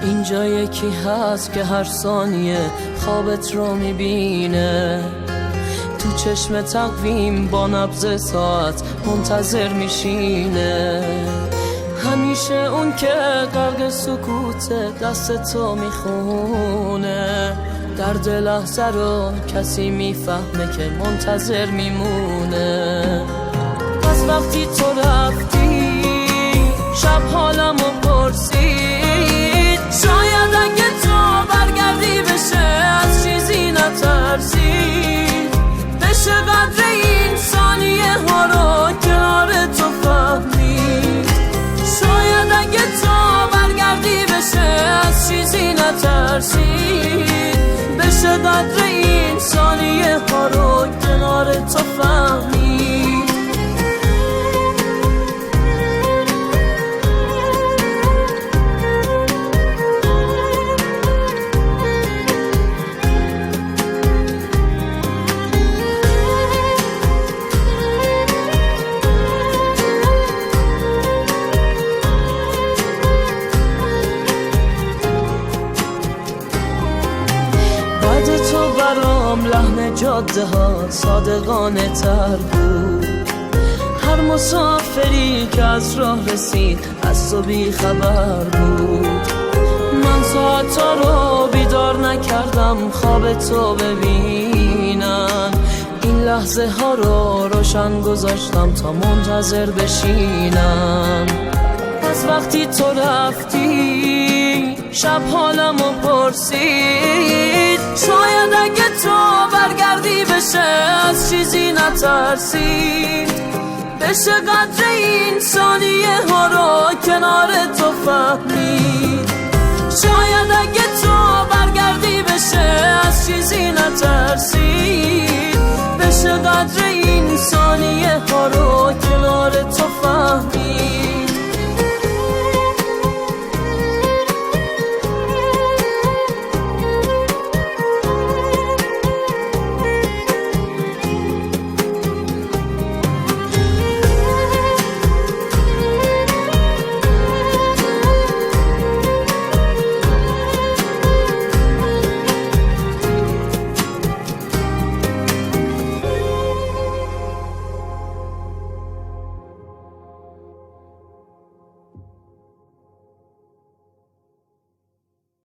اینجا یکی هست که هر ثانیه خوابت رو میبینه، تو چشم تقویم با نبض ساعت منتظر میشینه. همیشه اون که غرق سکوت دست تو میخونه، درد لحظه رو کسی میفهمه که منتظر میمونه. از وقتی تو رفتی شب حالمو پرسید، شاید اگه تو برگردی بشه از چیزی نترسید، بشه قدر این ثانیه ها رو کنار تو فهمید. شاید اگه تو برگردی بشه از چیزی نترسید، بشه قدر این ثانیه ها رو کنار تو فهمید. تو برام لحن جاده ها صادقانه تر بود، هر مسافری که از راه رسید از تو بی خبر بود. من ساعتا رو بیدار نکردم خواب تو ببینم، این لحظه ها رو روشن گذاشتم تا منتظر بشینم. از وقتی تو رفتی شب حالمو پرسید، شاید اگه تو برگردی بشه از چیزی نترسید، بشه قدر این ثانیه ها رو کنار تو فهمید. شاید اگه تو برگردی بشه از چیزی نترسید، بشه قدر این ثانیه ها رو کنار تو فهمید.